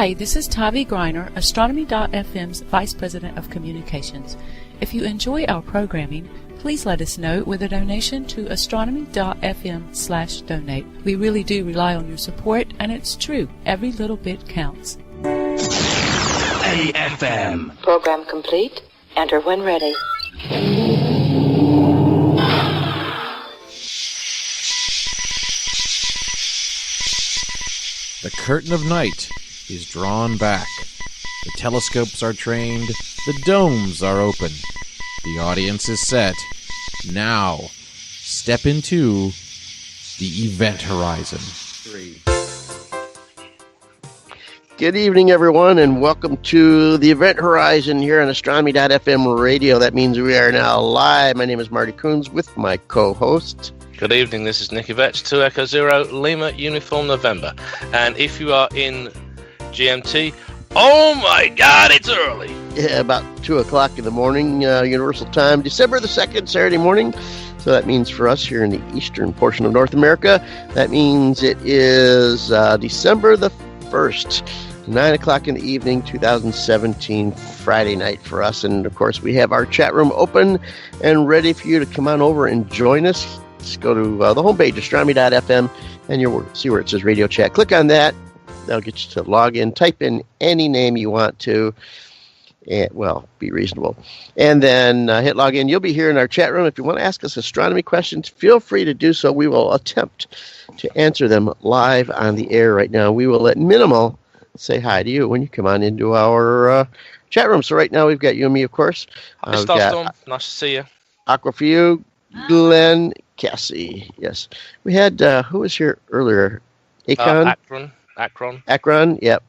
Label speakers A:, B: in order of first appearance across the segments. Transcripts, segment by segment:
A: Hi, this is Tavi Greiner, Astronomy.FM's Vice President of Communications. If you enjoy our programming, please let us know with a donation to Astronomy.FM/donate. We really do rely on your support, and it's true, every little bit counts.
B: AFM.
C: Program complete. Enter when ready.
D: The curtain of night is drawn back. The telescopes are trained. The domes are open. The audience is set. Now, step into the event horizon.
E: Good evening, everyone, and welcome to the event horizon here on Astronomy.FM radio. That means we are now live. My name is Marty Kunz with my co-host.
F: Good evening, this is Nick Evetts, 2 Echo Zero, Lima, Uniform November. And if you are in GMT, oh my God, it's early.
E: Yeah, about 2 o'clock in the morning, Universal Time, December the 2nd, Saturday morning. So that means for us here in the eastern portion of North America, that means it is December the 1st, 9 o'clock in the evening, 2017, Friday night for us. And, of course, we have our chat room open and ready for you to come on over and join us. Just go to the homepage, astronomy.fm, and you'll see where it says radio chat. Click on that. That'll get you to log in. Type in any name you want to. And, well, be reasonable. And then hit log in. You'll be here in our chat room. If you want to ask us astronomy questions, feel free to do so. We will attempt to answer them live on the air right now. We will at minimal say hi to you when you come on into our chat room. So right now we've got you and me, of course.
F: Hi, Storm. Nice to see you.
E: Aqua for you, Glenn, Cassie. Yes. We had, who was here earlier? Akron, yep.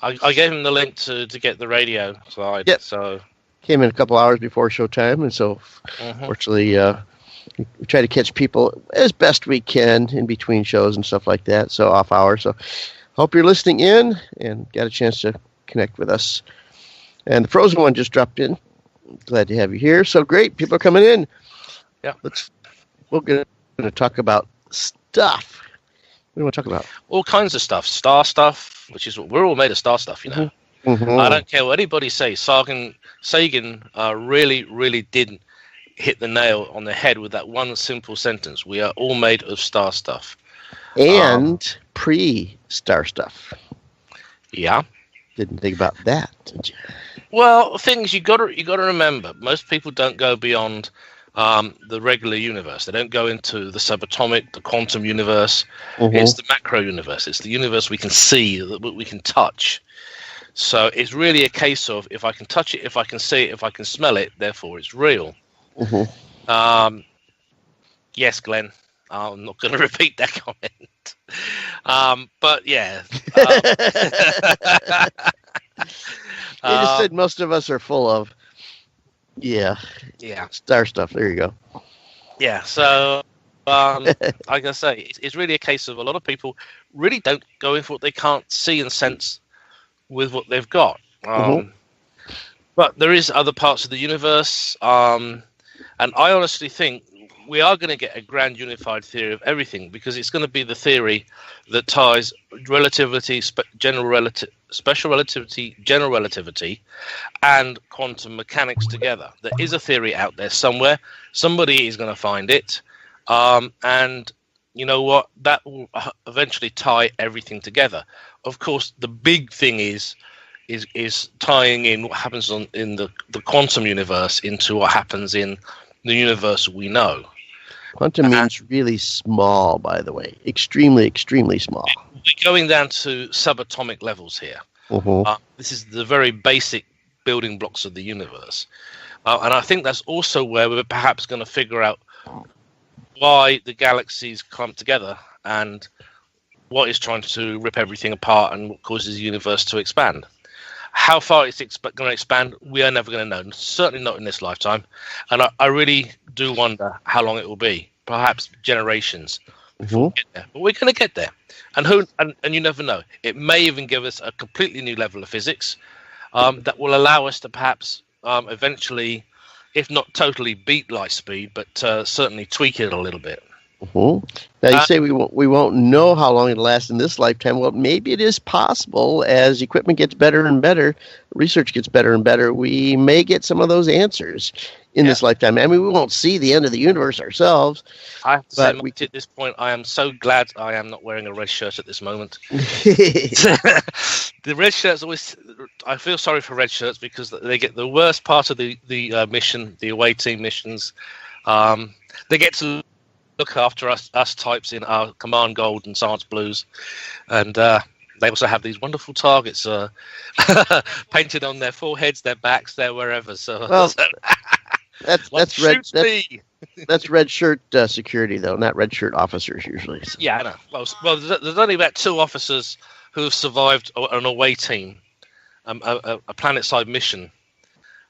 F: I gave him the link to get the radio side.
E: Yep.
F: So
E: came in a couple hours before showtime, and so fortunately we try to catch people as best we can in between shows and stuff like that, so off hours. So hope you're listening in and got a chance to connect with us. And the Frozen one just dropped in. Glad to have you here. So great, people are coming in.
F: Yeah.
E: We're going to talk about stuff. What do you want to talk about?
F: All kinds of stuff. Star stuff, which is what we're all made of star stuff, you know. I don't care what anybody says. Sagan really, really did hit the nail on the head with that one simple sentence. We are all made of star stuff.
E: And pre-star stuff.
F: Yeah.
E: Didn't think about that, did you?
F: Well, things you got to remember. Most people don't go beyond the regular universe. They don't go into the subatomic, the quantum universe. It's the macro universe. It's the universe we can see, that we can touch. So it's really a case of if I can touch it, if I can see it, if I can smell it, therefore it's real. Yes, Glenn. I'm not going to repeat that comment. But yeah.
E: You just said most of us are full of star stuff. There you go.
F: Yeah, so like I say, it's really a case of a lot of people really don't go in for what they can't see and sense with what they've got. But there is other parts of the universe, and I honestly think we are going to get a grand unified theory of everything, because it's going to be the theory that ties relativity, special relativity, general relativity, and quantum mechanics together. There is a theory out there somewhere. Somebody is going to find it. And you know what? That will eventually tie everything together. Of course, the big thing is tying in what happens in the quantum universe into what happens in the universe we know.
E: Quantum means really small, by the way. Extremely, extremely small.
F: We're going down to subatomic levels here. This is the very basic building blocks of the universe. And I think that's also where we're perhaps going to figure out why the galaxies clump together and what is trying to rip everything apart and what causes the universe to expand. How far it's going to expand, we are never going to know. Certainly not in this lifetime. And I really do wonder how long it will be. Perhaps generations before we get there. But we're going to get there. And you never know. It may even give us a completely new level of physics that will allow us to perhaps eventually, if not totally beat light speed, but certainly tweak it a little bit.
E: Mm-hmm. Now you say we won't know how long it'll last in this lifetime. Well, maybe it is possible as equipment gets better and better, research gets better and better. We may get some of those answers in this lifetime. I mean, we won't see the end of the universe ourselves.
F: I have to say, Marty, at this point, I am so glad I am not wearing a red shirt at this moment. The red shirts always. I feel sorry for red shirts because they get the worst part of the mission, the away team missions. They get to look after us types in our command gold and science blues, and they also have these wonderful targets painted on their foreheads, their backs, their wherever. So
E: that's red shirt security though, not red shirt officers usually. So.
F: Yeah, I know. Well, there's only about 2 officers who have survived an away team, a planet-side mission,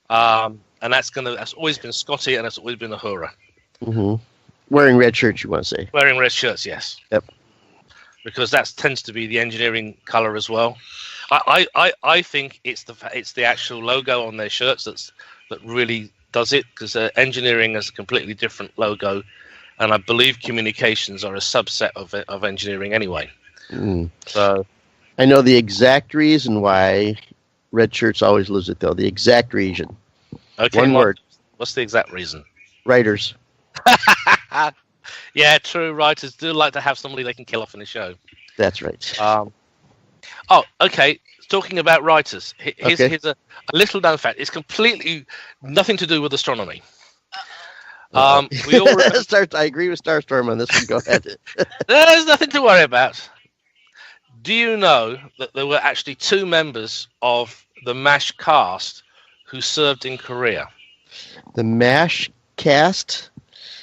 F: and that's always been Scotty, and that's always been Uhura.
E: Mm-hmm. Wearing red shirts, you want to say? Wearing
F: red shirts, yes.
E: Yep.
F: Because that tends to be the engineering color as well. I think it's the actual logo on their shirts that really does it, because engineering has a completely different logo, and I believe communications are a subset of engineering anyway.
E: Mm.
F: So
E: I know the exact reason why red shirts always lose it, though. The exact reason.
F: Okay.
E: One word.
F: What's the exact reason?
E: Writers.
F: Yeah, true. Writers do like to have somebody they can kill off in a show.
E: That's right.
F: Okay. Talking about writers, here's a little known fact. It's completely nothing to do with astronomy. We all
E: I agree with Starstorm on this one. Go ahead.
F: There's nothing to worry about. Do you know that there were actually 2 members of the MASH cast who served in Korea?
E: The MASH cast?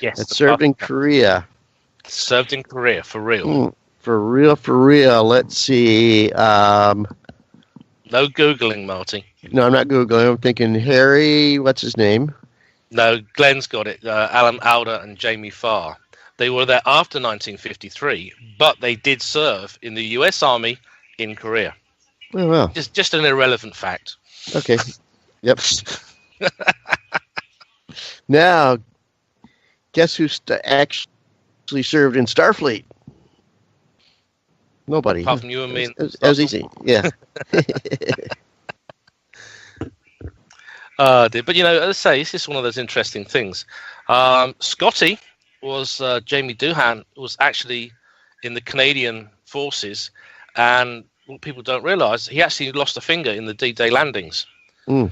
F: Yes.
E: That served in Korea.
F: Served in Korea, for real.
E: For real. Let's see.
F: No Googling, Marty.
E: No, I'm not Googling. I'm thinking Harry, what's his name?
F: No, Glenn's got it. Alan Alda and Jamie Farr. They were there after 1953, but they did serve in the U.S. Army in Korea.
E: Oh, wow.
F: Just an irrelevant fact.
E: Okay. Yep. Now, guess who actually served in Starfleet? Nobody.
F: Apart from you and me.
E: It was easy. Yeah.
F: But as I say, it's just one of those interesting things. Scotty was Jamie Doohan was actually in the Canadian forces, and what people don't realise, he actually lost a finger in the D-Day landings, and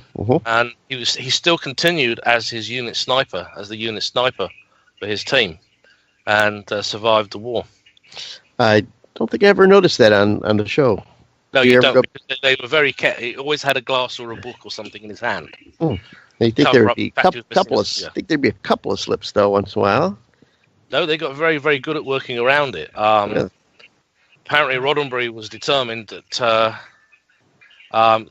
F: he still continued as the unit sniper for his team, and survived the war. I
E: don't think I ever noticed that on the show.
F: No, you don't. Because they were very he always had a glass or a book or something in his hand.
E: I think there'd be a couple of slips though once in a while.
F: No, they got very, very good at working around it. Apparently, Roddenberry was determined that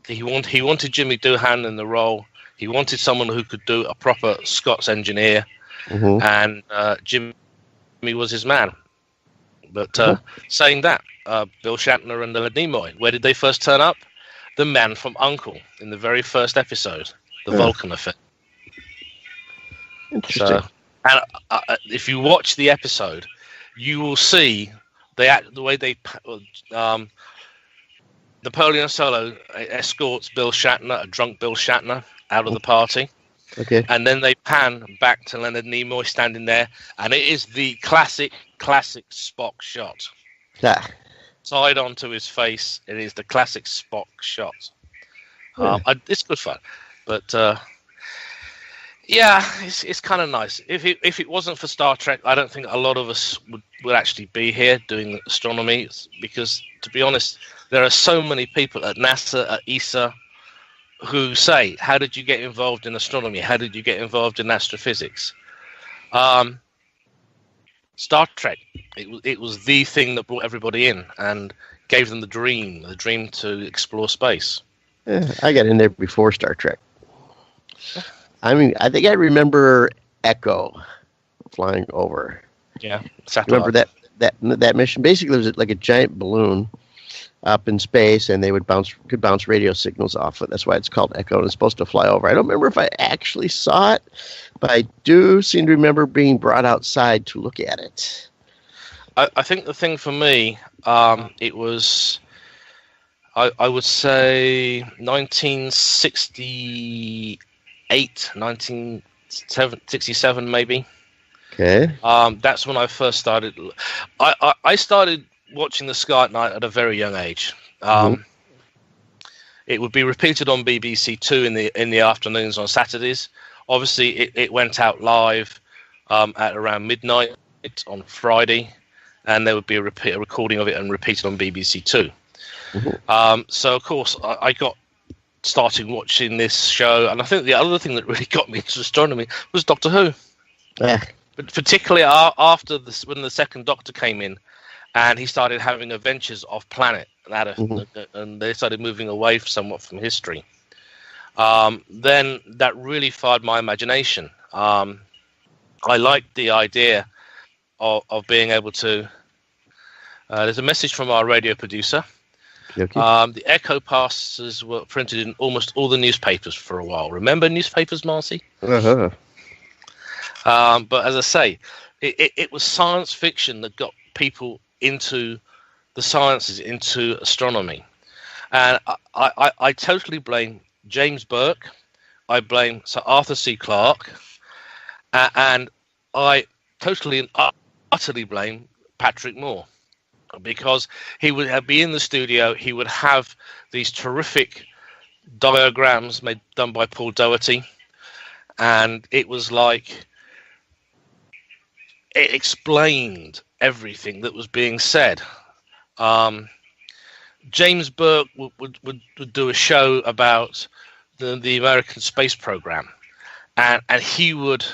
F: he wanted Jimmy Doohan in the role. He wanted someone who could do a proper Scots engineer, and Jimmy was his man. But saying that, Bill Shatner and Leonard Nimoy, where did they first turn up? The Man from U.N.C.L.E. in the very first episode, the Vulcan Effect.
E: Interesting.
F: And if you watch the episode, you will see the way they Napoleon Solo escorts Bill Shatner, a drunk Bill Shatner, out of the party.
E: Okay.
F: And then they pan back to Leonard Nimoy standing there, and it is the classic Spock shot.
E: Yeah.
F: Tied onto his face, it is the classic Spock shot. It's good fun, but it's kind of nice. If it wasn't for Star Trek, I don't think a lot of us would actually be here doing astronomy, because, to be honest, there are so many people at NASA, at ESA, who say, how did you get involved in astronomy? How did you get involved in astrophysics? Star Trek, it was the thing that brought everybody in and gave them the dream to explore space.
E: Yeah, I got in there before Star Trek. I mean, I think I remember Echo flying over.
F: Yeah,
E: remember that mission? Basically, it was like a giant balloon up in space, and they could bounce radio signals off it. That's why it's called Echo, and it's supposed to fly over. I don't remember if I actually saw it, but I do seem to remember being brought outside to look at it.
F: I think the thing for me, it was, I would say 1968, 1967 maybe.
E: Okay.
F: That's when I first started. I started watching the Sky at night at a very young age. It would be repeated on BBC Two in the afternoons on Saturdays. Obviously, it went out live at around midnight on Friday, and there would be a recording of it and repeated on BBC Two. So, of course, I got started watching this show, and I think the other thing that really got me into astronomy was Doctor Who. But particularly after when the second Doctor came in, and he started having adventures off planet, and they started moving away somewhat from history. Then that really fired my imagination. I liked the idea of being able to. There's a message from our radio producer.
E: Okay.
F: The Echo passes were printed in almost all the newspapers for a while. Remember newspapers, Marty?
E: Uh-huh.
F: But as I say, it was science fiction that got people into the sciences, into astronomy. And I totally blame James Burke. I blame Sir Arthur C. Clarke. And I totally and utterly blame Patrick Moore. Because he would be in the studio, he would have these terrific diagrams done by Paul Doherty. And it was like, it explained everything that was being said. James Burke would do a show about the American space program, and he would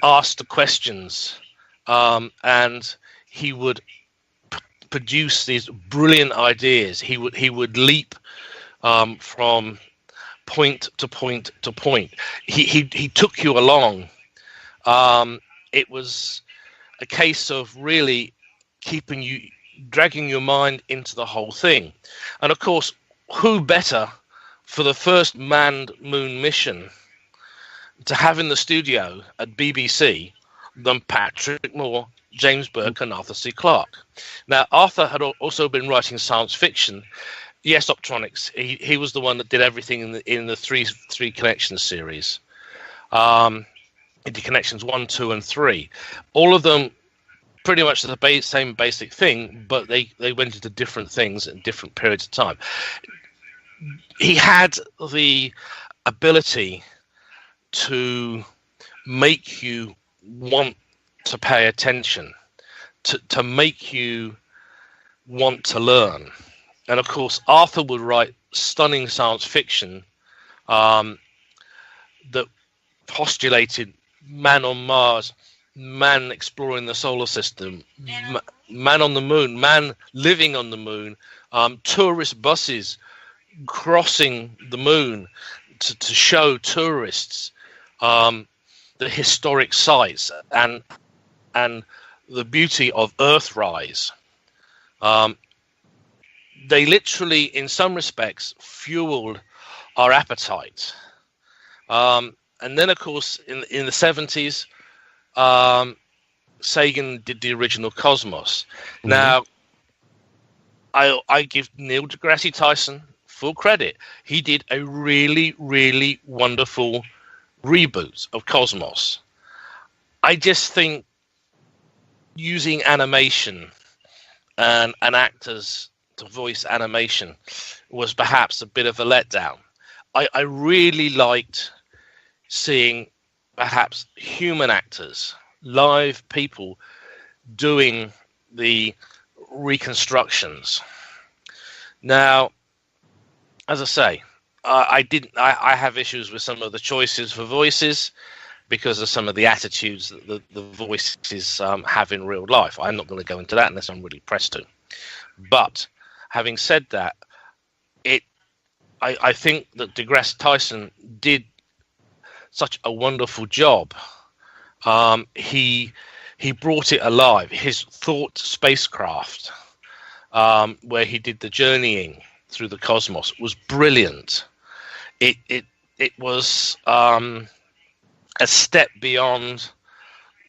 F: ask the questions, and he would produce these brilliant ideas. He would leap from point to point to point. He took you along. It was a case of really dragging your mind into the whole thing. And of course, who better for the first manned moon mission to have in the studio at BBC than Patrick Moore, James Burke, and Arthur C. Clarke. Now, Arthur had also been writing science fiction. Yes, Optronics. He was the one that did everything in the three Connections series. Into Connections 1, 2, and 3. All of them pretty much the same basic thing, but they went into different things at different periods of time. He had the ability to make you want to pay attention, to make you want to learn. And of course, Arthur would write stunning science fiction that postulated man on Mars, man exploring the solar system, man on the moon, man living on the moon, tourist buses crossing the moon to show tourists the historic sites and the beauty of Earthrise. They literally, in some respects, fueled our appetite. And then, of course, in the 70s, Sagan did the original Cosmos. Mm-hmm. Now, I give Neil deGrasse Tyson full credit. He did a really, really wonderful reboot of Cosmos. I just think using animation and actors to voice animation was perhaps a bit of a letdown. I really liked seeing perhaps human actors, live people doing the reconstructions. Now, as I say, I have issues with some of the choices for voices because of some of the attitudes that the voices have in real life. I'm not going to go into that unless I'm really pressed to. But having said that, I think that deGrasse Tyson did such a wonderful job. He brought it alive. His Thought spacecraft, where he did the journeying through the cosmos, was brilliant. It was a step beyond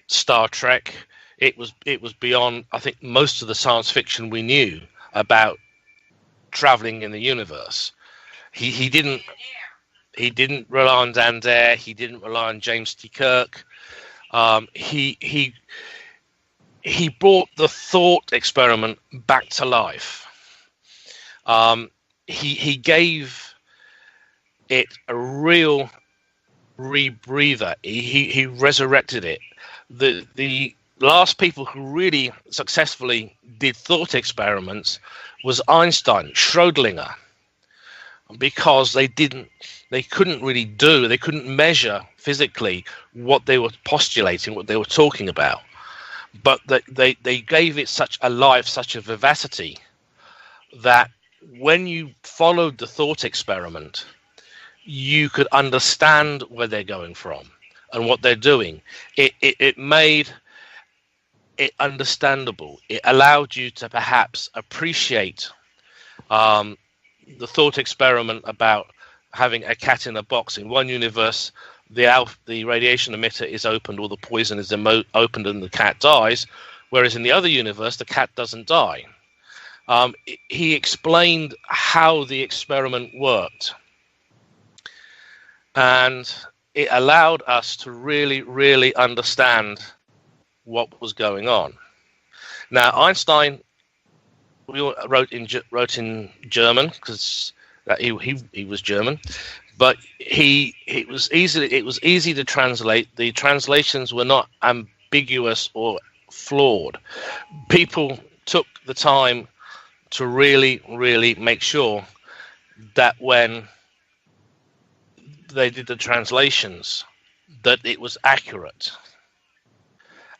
F: Star Trek. it was beyond, I think, most of the science fiction we knew about traveling in the universe. He didn't rely on Dan Dare. He didn't rely on James T. Kirk. He brought the thought experiment back to life. He gave it a real rebreather. He resurrected it. The last people who really successfully did thought experiments was Einstein, Schrödinger, because they couldn't measure physically what they were postulating, what they were talking about, but they gave it such a life, such a vivacity, that when you followed the thought experiment, you could understand where they're going from and what they're doing. It made it understandable. It allowed you to perhaps appreciate the thought experiment about having a cat in a box. In one universe, the radiation emitter is opened, or the poison is opened, and the cat dies, whereas in the other universe, the cat doesn't die. He explained how the experiment worked, and it allowed us to really, really understand what was going on. Now, Einstein wrote in German, because he was German, but it was easy to translate. The translations were not ambiguous or flawed. People took the time to really, really make sure that when they did the translations, that it was accurate.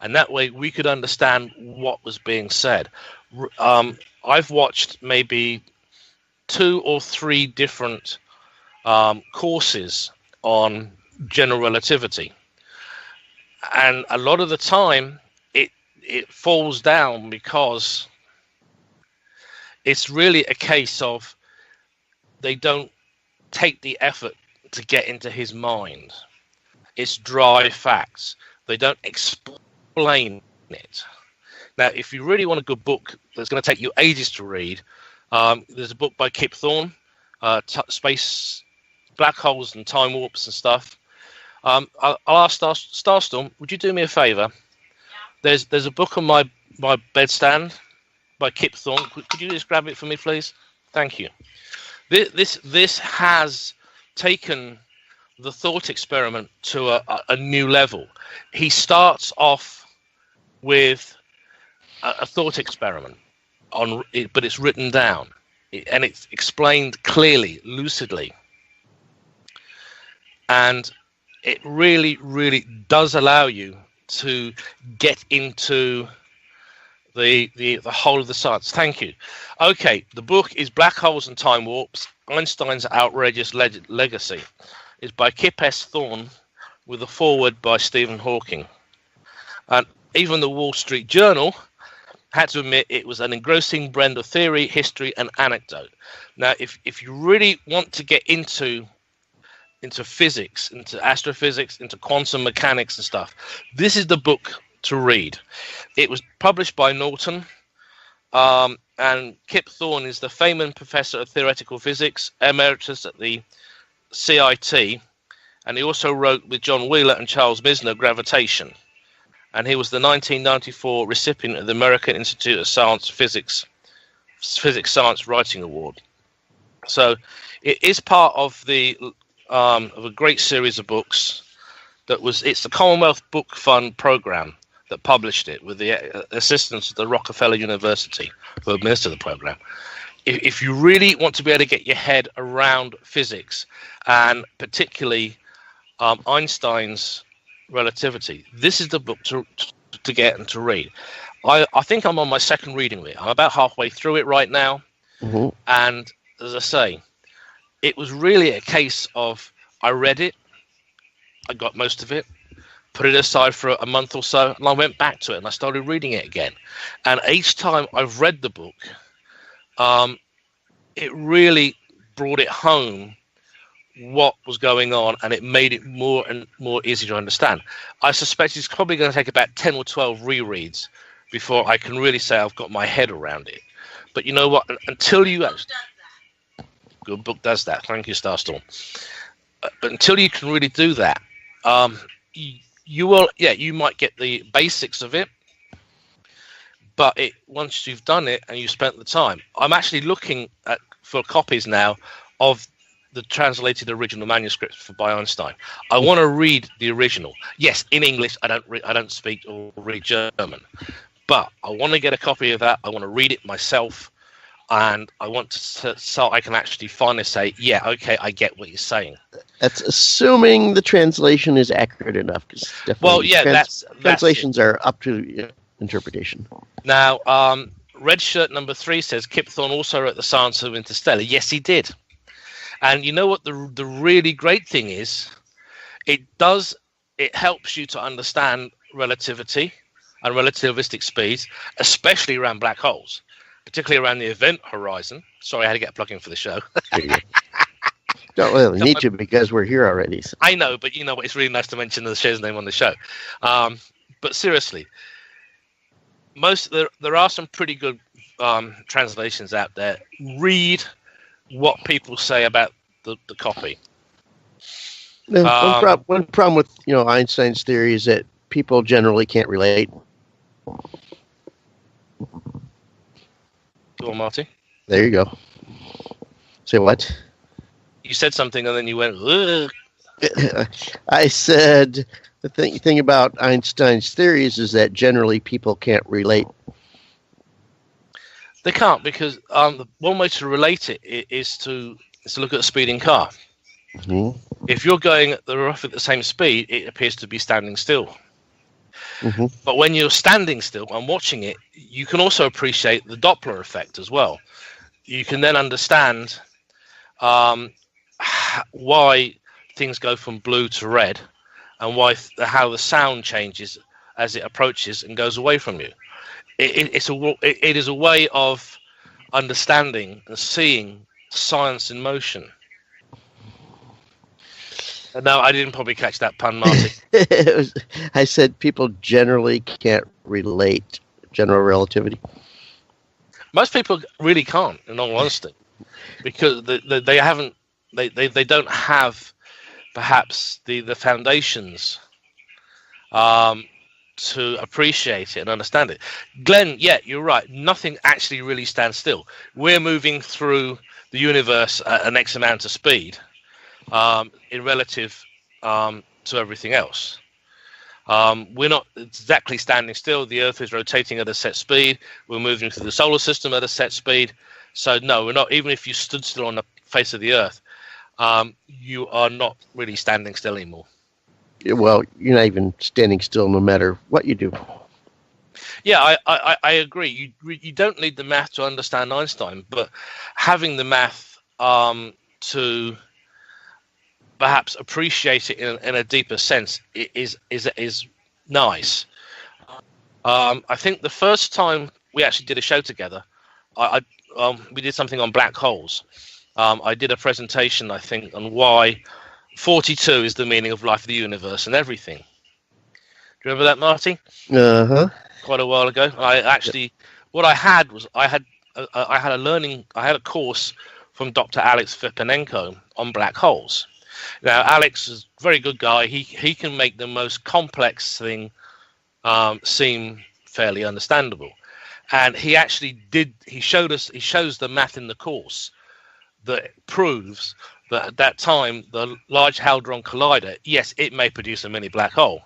F: And that way we could understand what was being said. I've watched maybe 2 or 3 different courses on general relativity. And a lot of the time it falls down because it's really a case of they don't take the effort to get into his mind. It's dry facts. They don't explain it. Now, if you really want a good book that's going to take you ages to read, there's a book by Kip Thorne, Space, Black Holes and Time Warps and stuff. I'll ask Starstorm, would you do me a favour? Yeah. There's a book on my bedstand by Kip Thorne. Could you just grab it for me, please? Thank you. This has taken the thought experiment to a new level. He starts off with a thought experiment on it, but it's written down and it's explained clearly, lucidly, and it really, really does allow you to get into the whole of the science. Thank you. Okay, the book is Black Holes and Time Warps: Einstein's Outrageous Legacy. It's by Kip S. Thorne with a foreword by Stephen Hawking. And even the Wall Street Journal had to admit it was an engrossing blend of theory, history, and anecdote. Now, if you really want to get into physics, into astrophysics, into quantum mechanics and stuff, this is the book to read. It was published by Norton, and Kip Thorne is the Feynman Professor of Theoretical Physics, emeritus at the CIT, and he also wrote with John Wheeler and Charles Misner, Gravitation. And he was the 1994 recipient of the American Institute of Science Physics Science Writing Award. So it is part of a great series of books it's the Commonwealth Book Fund program that published it with the assistance of the Rockefeller University, who administer the program. If you really want to be able to get your head around physics, and particularly Einstein's relativity, this is the book to get and to read. I think I'm on my second reading of it. I'm about halfway through it right now. Mm-hmm. And as I say, it was really a case of I read it, I got most of it, put it aside for a month or so, and I went back to it and I started reading it again. And each time I've read the book, it really brought it home what was going on, and it made it more and more easy to understand. I suspect it's probably going to take about 10 or 12 rereads before I can really say I've got my head around it. But you know what? Until you actually... Good book does that. Thank you, Starstorm. But until you can really do that, you will, you might get the basics of it, but once you've done it and you've spent the time, I'm actually looking for copies now of the translated original manuscripts by Einstein. I want to read the original. Yes, in English. I don't speak or read German, but I want to get a copy of that. I want to read it myself, and I want to so I can actually finally say, yeah, okay, I get what you're saying.
E: That's assuming the translation is accurate enough.
F: Well, yeah,
E: translations are up to interpretation.
F: Now, Red Shirt number 3 says Kip Thorne also wrote The Science of Interstellar. Yes, he did. And you know what the really great thing is? It helps you to understand relativity and relativistic speeds, especially around black holes, particularly around the event horizon. Sorry, I had to get a plug in for the show.
E: Don't really need to because we're here already. So.
F: I know, but you know what? It's really nice to mention the show's name on the show. But seriously, there are some pretty good translations out there. Read what people say about the copy.
E: One problem with Einstein's theory is that people generally can't relate.
F: Go on, Marty.
E: There you go. Say what?
F: You said something and then you went, ugh.
E: I said the thing about Einstein's theories is that generally people can't relate.
F: They can't because one way to relate it is to look at a speeding car.
E: Mm-hmm.
F: If you're going at roughly the same speed, it appears to be standing still.
E: Mm-hmm.
F: But when you're standing still and watching it, you can also appreciate the Doppler effect as well. You can then understand why things go from blue to red and how the sound changes as it approaches and goes away from you. It is a way of understanding and seeing science in motion. No, I didn't probably catch that pun, Marty.
E: I said people generally can't relate general relativity.
F: Most people really can't, in all honesty, because they don't have perhaps the foundations to appreciate it and understand it. Glenn, yeah, you're right. Nothing actually really stands still. We're moving through the universe at an X amount of speed in relative to everything else. We're not exactly standing still. The Earth is rotating at a set speed. We're moving through the solar system at a set speed. So no, we're not. Even if you stood still on the face of the Earth, you are not really standing still anymore.
E: Well, you're not even standing still no matter what you do.
F: Yeah, I agree. You don't need the math to understand Einstein, but having the math to perhaps appreciate it in a deeper sense is nice. I think the first time we actually did a show together, we did something on black holes. I did a presentation, I think, on why 42 is the meaning of life, the universe, and everything. Do you remember that, Marty?
E: Uh-huh.
F: Quite a while ago. What I had was I had a course from Dr. Alex Fipenenko on black holes. Now, Alex is a very good guy. He can make the most complex thing seem fairly understandable. And he actually shows the math in the course that proves that at that time, the Large Hadron Collider, yes, it may produce a mini black hole.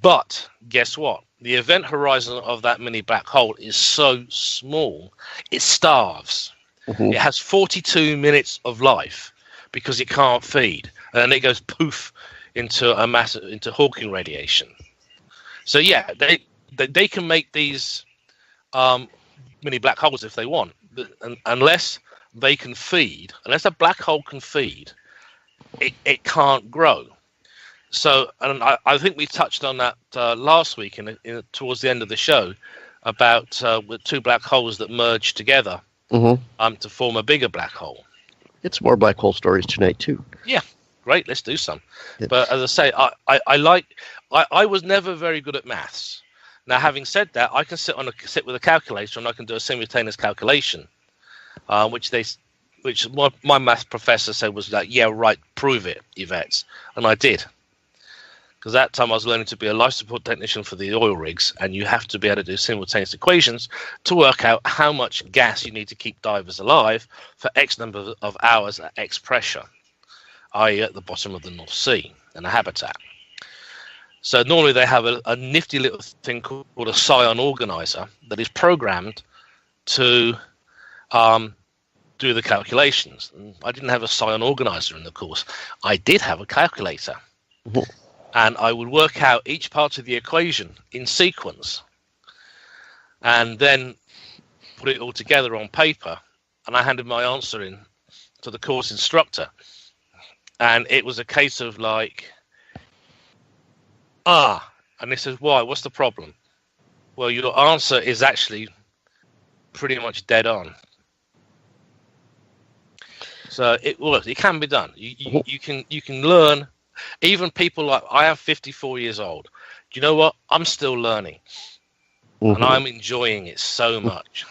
F: But guess what? The event horizon of that mini black hole is so small, it starves. Mm-hmm. It has 42 minutes of life because it can't feed. And then it goes poof into Hawking radiation. So yeah, they can make these mini black holes if they want, unless they can feed, unless a black hole can feed, it can't grow. So, and I think we touched on that last week towards the end of the show about with two black holes that merge together
E: mm-hmm.
F: To form a bigger black hole.
E: It's more black hole stories tonight too.
F: Yeah, great. Let's do some.
E: Yeah.
F: But as I say, I was never very good at maths. Now, having said that, I can sit with a calculator and I can do a simultaneous calculation, which my math professor said was like, yeah, right, prove it, Evetts, and I did. Because that time I was learning to be a life support technician for the oil rigs, and you have to be able to do simultaneous equations to work out how much gas you need to keep divers alive for X number of hours at X pressure, i.e. at the bottom of the North Sea and a habitat. So normally they have a nifty little thing called a Scion organizer that is programmed to do the calculations. And I didn't have a Scion organizer in the course. I did have a calculator.
E: Mm-hmm.
F: And I would work out each part of the equation in sequence and then put it all together on paper. And I handed my answer in to the course instructor. And it was a case of like, and he says, why? What's the problem? Well, your answer is actually pretty much dead on. So it works. It can be done. You can learn. Even people like I am 54 years old. Do you know what? I'm still learning, and I'm enjoying it so much.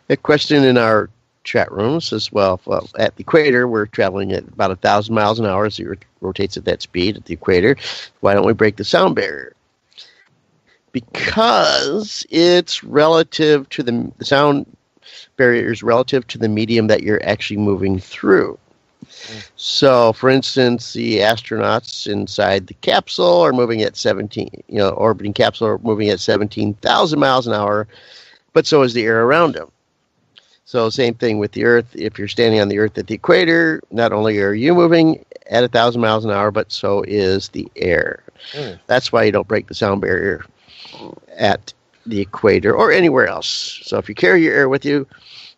E: A question in our chat room says, well, at the equator, we're traveling at about 1,000 miles an hour as the Earth rotates at that speed at the equator. Why don't we break the sound barrier? Because it's relative to the sound barrier is relative to the medium that you're actually moving through. So, for instance, the astronauts inside the capsule are moving at orbiting capsule are moving at 17,000 miles an hour, but so is the air around them. So, same thing with the Earth. If you're standing on the Earth at the equator, not only are you moving at 1,000 miles an hour, but so is the air. That's why you don't break the sound barrier at the equator or anywhere else. So, if you carry your air with you,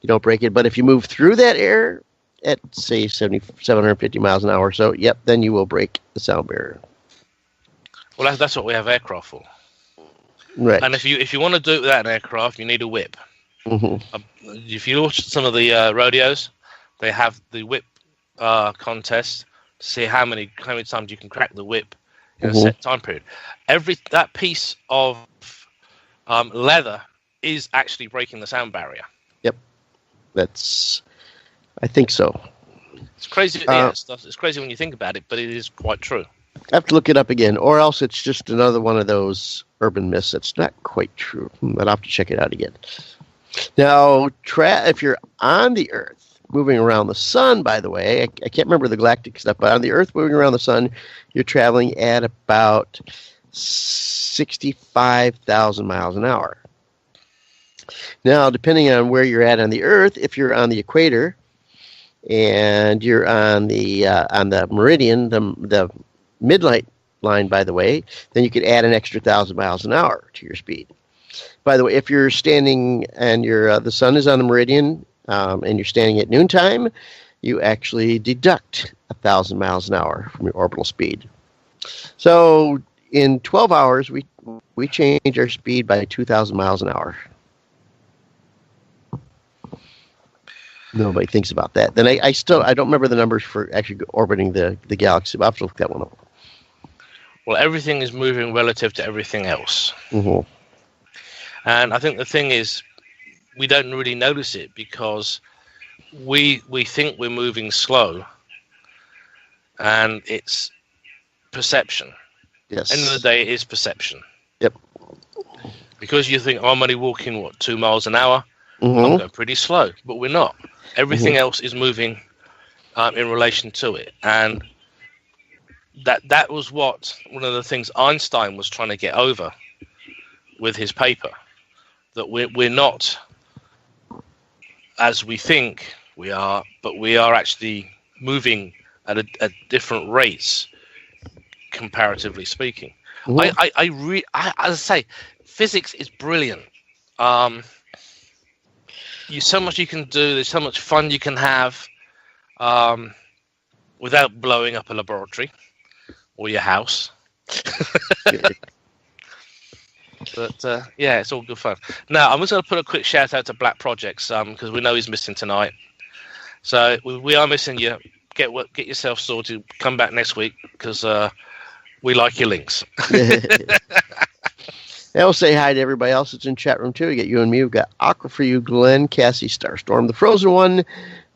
E: you don't break it. But if you move through that air at, say, 750 miles an hour or so, then you will break the sound barrier.
F: Well, that's what we have aircraft for.
E: Right.
F: And if you want to do it without an aircraft, you need a whip.
E: Mm-hmm.
F: If you watch some of the rodeos, they have the whip contest to see how many times you can crack the whip in a set time period. That piece of leather is actually breaking the sound barrier. Yep.
E: I think so.
F: It's crazy. It's crazy when you think about it, but it is quite true.
E: I have to look it up again, or else it's just another one of those urban myths that's not quite true. But I'll have to check it out again. Now, if you're on the Earth, moving around the sun, by the way, I can't remember the galactic stuff, but on the Earth, moving around the sun, you're traveling at about 65,000 miles an hour. Now, depending on where you're at on the Earth, if you're on the equator and you're on the meridian, the midnight line, by the way, then you could add an extra 1,000 miles an hour to your speed. By the way, if you're standing and the sun is on the meridian and you're standing at noontime, you actually deduct 1,000 miles an hour from your orbital speed. So in 12 hours, we change our speed by 2,000 miles an hour. Nobody thinks about that. Then I don't remember the numbers for actually orbiting the galaxy, but I'll have to look that one up.
F: Well, everything is moving relative to everything else.
E: Mm-hmm.
F: And I think the thing is, we don't really notice it because we think we're moving slow, and it's perception.
E: Yes.
F: End of the day, it is perception.
E: Yep.
F: Because you think, I'm only walking, 2 miles an hour?
E: Mm-hmm.
F: I'm going pretty slow, but we're not. Everything else is moving in relation to it. And that was one of the things Einstein was trying to get over with his paper, that we're not as we think we are, but we are actually moving at different rates, comparatively speaking. Mm-hmm. As I say, physics is brilliant. So much you can do. There's so much fun you can have without blowing up a laboratory or your house. But yeah, it's all good fun. Now, I'm just going to put a quick shout out to Black Projects because we know he's missing tonight. So we are missing you. Get yourself sorted. Come back next week because we like your links.
E: I'll say hi to everybody else that's in chat room too. We got you and me. We've got Aqua for you, Glenn, Cassie, Starstorm, the Frozen One,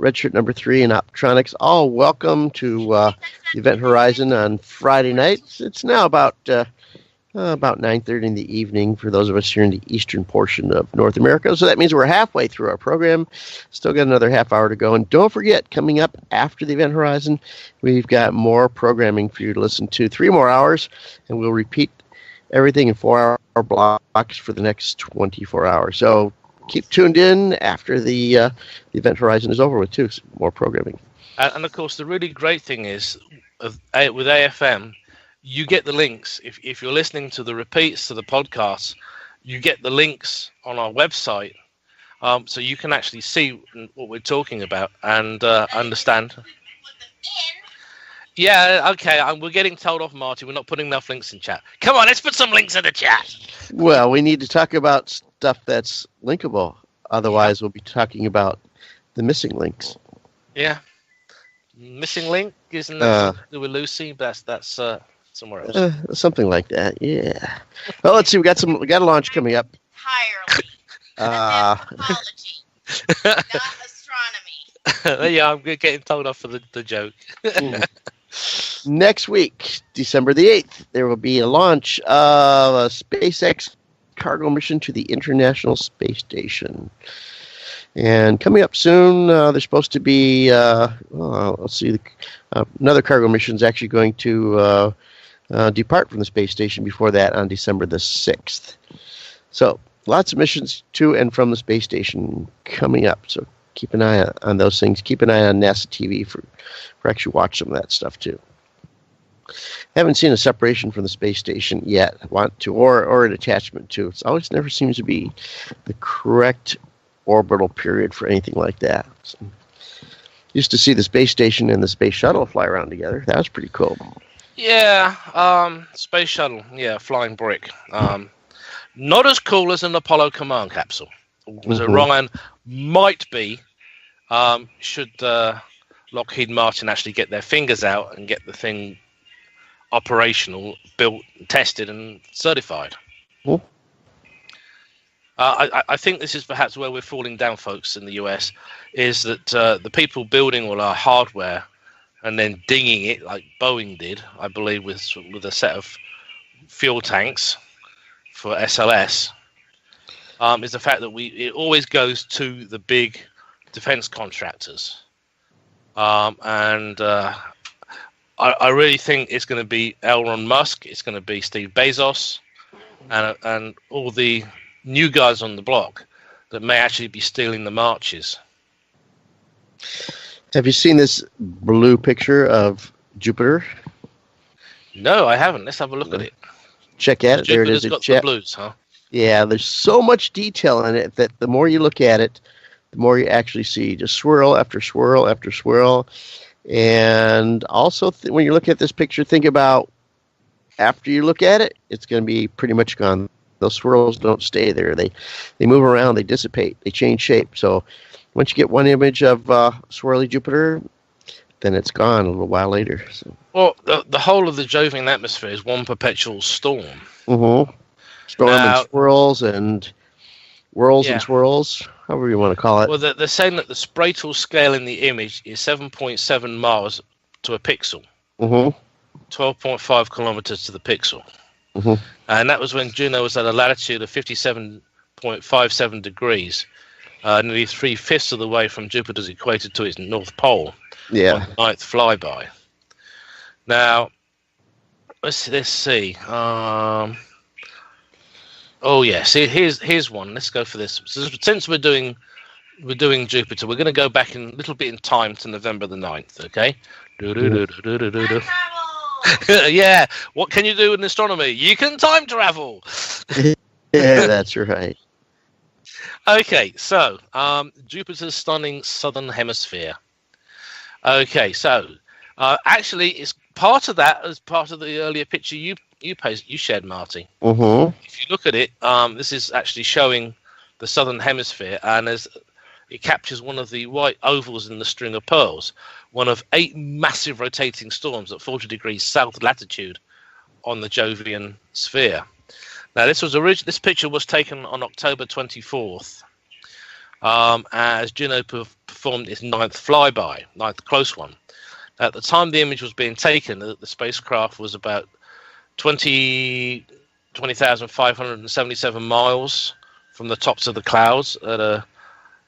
E: Redshirt number 3, and Optronics. All welcome to Event Horizon on Friday nights. It's now about 9:30 in the evening for those of us here in the eastern portion of North America. So that means we're halfway through our program. Still got another half hour to go. And don't forget, coming up after the Event Horizon, we've got more programming for you to listen to. 3 more hours, and we'll repeat everything in 4-hour blocks for the next 24 hours. So keep tuned in after the Event Horizon is over with, too. More programming.
F: And of course, the really great thing is, with AFM, you get the links. If you're listening to the repeats, to the podcasts, you get the links on our website. So you can actually see what we're talking about and understand. Yeah, okay. We're getting told off, Marty. We're not putting enough links in chat. Come on, let's put some links in the chat.
E: Well, we need to talk about stuff that's linkable. Otherwise, we'll be talking about the missing links.
F: Yeah. Missing link? Isn't that something to do with Lucy? But that's somewhere else.
E: Something like that, yeah. Well, let's see. We got a launch coming up.
B: Entirely. Apology, not astronomy.
F: Yeah, I'm getting told off for the joke.
E: Next week, December the 8th, there will be a launch of a SpaceX cargo mission to the International Space Station. And coming up soon, there's supposed to be, let's see, another cargo mission is actually going to depart from the space station before that on December the 6th. So lots of missions to and from the space station coming up. So keep an eye on those things. Keep an eye on NASA TV for actually watch some of that stuff too. Haven't seen a separation from the space station yet. Want to, or an attachment to. It always never seems to be the correct orbital period for anything like that. So, used to see the space station and the space shuttle fly around together. That was pretty cool.
F: Yeah, space shuttle. Yeah, flying brick. Not as cool as an Apollo command capsule. Was Orion might be, should Lockheed Martin actually get their fingers out and get the thing operational, built, tested, and certified. I think this is perhaps where we're falling down, folks, in the US, is that the people building all our hardware and then dinging it like Boeing did, I believe, with a set of fuel tanks for SLS, is the fact that it always goes to the big defense contractors. I really think it's going to be Elon Musk, it's going to be Steve Bezos, and all the new guys on the block that may actually be stealing the marches.
E: Have you seen this blue picture of Jupiter?
F: No, I haven't. Let's have a look at it.
E: Check at it. There it is.
F: Jupiter's got the blues, huh?
E: Yeah, there's so much detail in it that the more you look at it, the more you actually see. Just swirl after swirl after swirl. And also, when you look at this picture, think about after you look at it, it's going to be pretty much gone. Those swirls don't stay there. They move around, they dissipate, they change shape. So once you get one image of swirly Jupiter, then it's gone a little while later. So.
F: Well, the whole of the Jovian atmosphere is one perpetual storm.
E: Mm-hmm. Storm and swirls and whirls and swirls, however you want to call it.
F: Well, they're saying that the Spratle scale in the image is 7.7 miles to a pixel. 12.5 kilometers to the pixel. And that was when Juno was at a latitude of 57.57 degrees, nearly 3/5 of the way from Jupiter's equator to its north pole.
E: Yeah.
F: On the ninth flyby. Now, let's see. Here's one. Let's go for this. So since we're doing Jupiter, we're going to go back a little bit in time to November the 9th. Okay. Yeah. What can you do in astronomy? You can time travel.
E: Yeah, that's right.
F: Okay, so Jupiter's stunning southern hemisphere. Okay, so actually, it's part of that as part of the earlier picture you shared, Marty. If you look at it, this is actually showing the southern hemisphere, and it captures one of the white ovals in the string of pearls, one of 8 massive rotating storms at 40 degrees south latitude on the Jovian sphere. Now, this picture was taken on October 24th, as Juno performed its 9th flyby, 9th close one. At the time the image was being taken, the spacecraft was about 20,577 miles from the tops of the clouds at a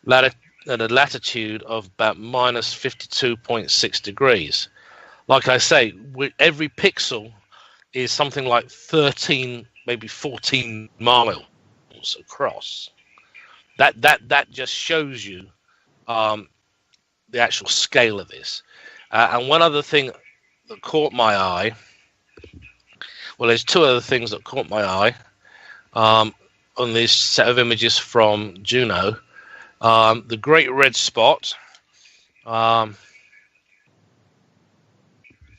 F: latitude of about minus 52.6 degrees. Like I say, every pixel is something like 13, maybe 14 miles across. That just shows you the actual scale of this. And one other thing that caught my eye, well, there's 2 other things that caught my eye on this set of images from Juno. The Great Red Spot.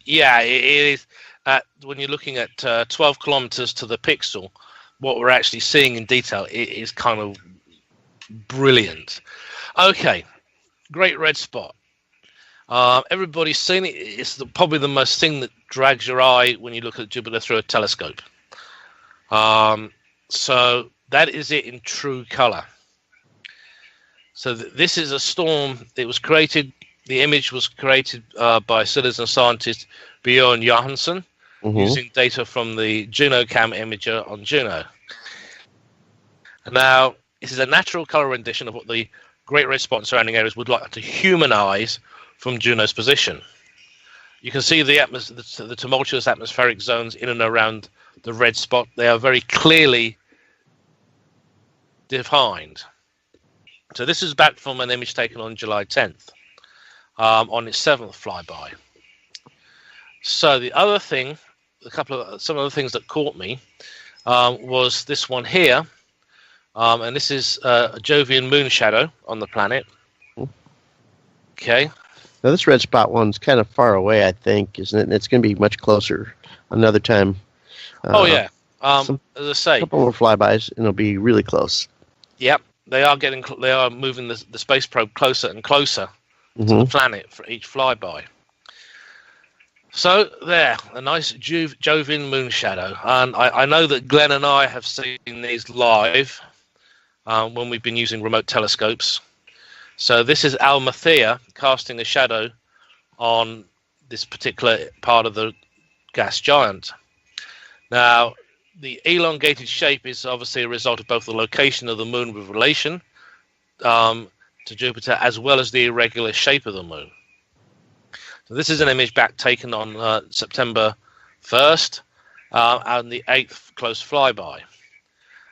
F: It is. When you're looking at 12 kilometers to the pixel, what we're actually seeing in detail is kind of brilliant. Okay, Great Red Spot. Everybody's seen it. It's probably the most thing that drags your eye when you look at Jupiter through a telescope. So that is it in true color. So this is a storm. It was created. The image was created by citizen scientist Bjorn Johansson, using data from the JunoCam imager on Juno. Now, this is a natural color rendition of what the Great Red Spot and surrounding areas would like to humanize from Juno's position. You can see the tumultuous atmospheric zones in and around the red spot. They are very clearly defined. So this is back from an image taken on July 10th, on its 7th flyby. So the other thing, some of the things that caught me was this one here, and this is a Jovian moon shadow on the planet. Okay.
E: Now this red spot one's kind of far away, I think, isn't it? And it's going to be much closer another time.
F: As I say,
E: a couple more flybys, and it'll be really close.
F: Yep, they are moving the space probe closer and closer to the planet for each flyby. So there, a nice Jovian moon shadow, and I know that Glenn and I have seen these live when we've been using remote telescopes. So this is Almathea casting a shadow on this particular part of the gas giant. Now, the elongated shape is obviously a result of both the location of the moon with relation to Jupiter, as well as the irregular shape of the moon. So this is an image back taken on September 1st and the 8th close flyby.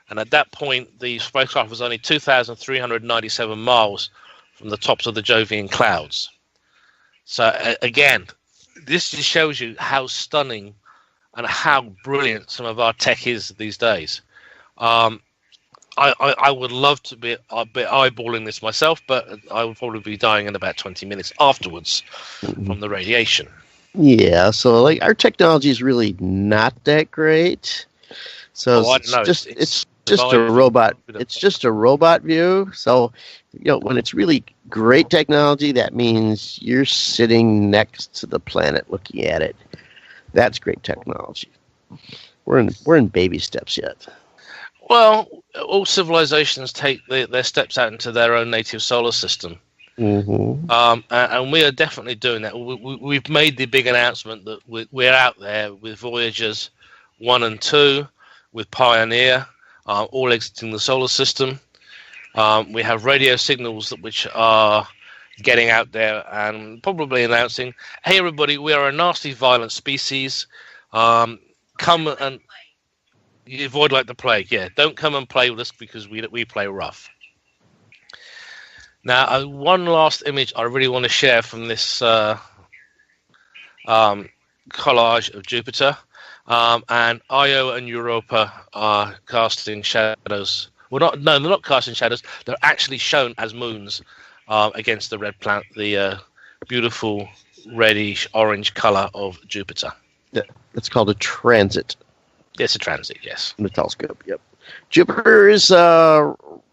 F: And at that point, the spacecraft was only 2,397 miles from the tops of the Jovian clouds. So again, this just shows you how stunning and how brilliant some of our tech is these days. I would love to be eyeballing this myself, but I would probably be dying in about 20 minutes afterwards from the radiation.
E: Yeah, so like our technology is really not that great. So it's just a robot. It's just a robot view. So, when it's really great technology, that means you're sitting next to the planet looking at it. That's great technology. We're in baby steps yet.
F: Well, all civilizations take their steps out into their own native solar system. And we are definitely doing that. We've made the big announcement that we're out there with Voyagers 1 and 2, with Pioneer, all exiting the solar system. We have radio signals which are getting out there and probably announcing, hey, everybody, we are a nasty, violent species. Come and you avoid like the plague. Yeah, don't come and play with us because we play rough. Now, one last image I really want to share from this collage of Jupiter. And Io and Europa are casting shadows. Well, they're not casting shadows. They're actually shown as moons against the red planet, the beautiful reddish orange color of Jupiter.
E: Yeah, it's called a transit.
F: It's a transit, yes.
E: In the telescope, yep. Jupiter is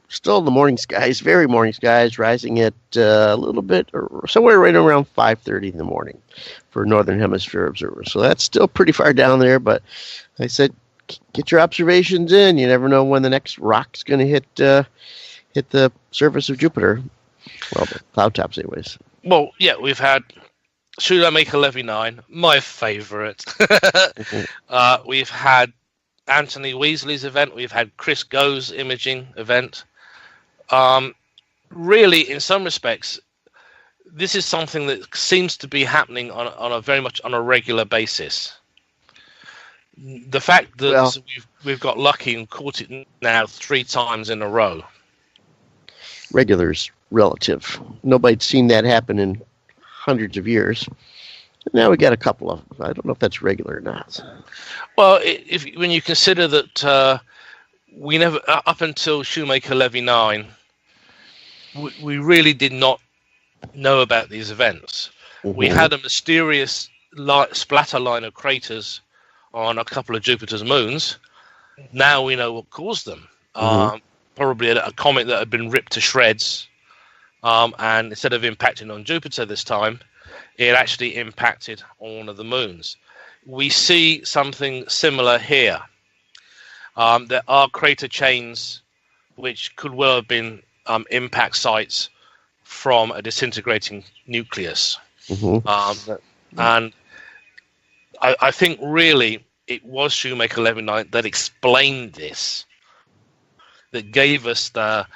E: still in the morning skies, very morning skies, rising at a little bit, or somewhere right around 5:30 in the morning for Northern Hemisphere observers. So that's still pretty far down there, but I said, get your observations in. You never know when the next rock's going to hit the surface of Jupiter. Well, the cloud tops anyways.
F: Well, yeah, we've had Shoemaker Levy 9, my favourite. We've had Anthony Weasley's event. We've had Chris Go's imaging event. Really, in some respects, this is something that seems to be happening on a very much on a regular basis. The fact that we've got lucky and caught it now 3 times in a row.
E: Regular's relative. Nobody'd seen that happen in hundreds of years. Now we got a couple of. I don't know if that's regular or not.
F: Well, when you consider that we never, up until Shoemaker Levy 9, we really did not know about these events. Mm-hmm. We had a mysterious splatter line of craters on a couple of Jupiter's moons. Now we know what caused them. Mm-hmm. Probably a comet that had been ripped to shreds, and instead of impacting on Jupiter this time, it actually impacted on one of the moons. We see something similar here. There are crater chains which could well have been impact sites from a disintegrating nucleus. Mm-hmm. And I think really it was Shoemaker Levy 9 that explained this, that gave us the,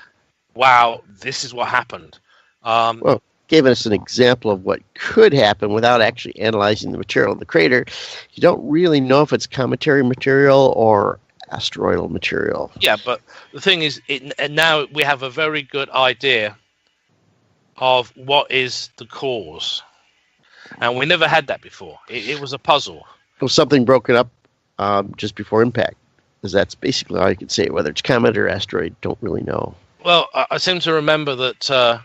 F: wow, this is what happened.
E: Well, gave us an example of what could happen without actually analyzing the material of the crater. You don't really know if it's cometary material or asteroidal material.
F: Yeah, but the thing is, now we have a very good idea of what is the cause. And we never had that before. It was a puzzle.
E: It was something broken up just before impact. Because that's basically all you can say. Whether it's comet or asteroid, don't really know.
F: Well, I seem to remember that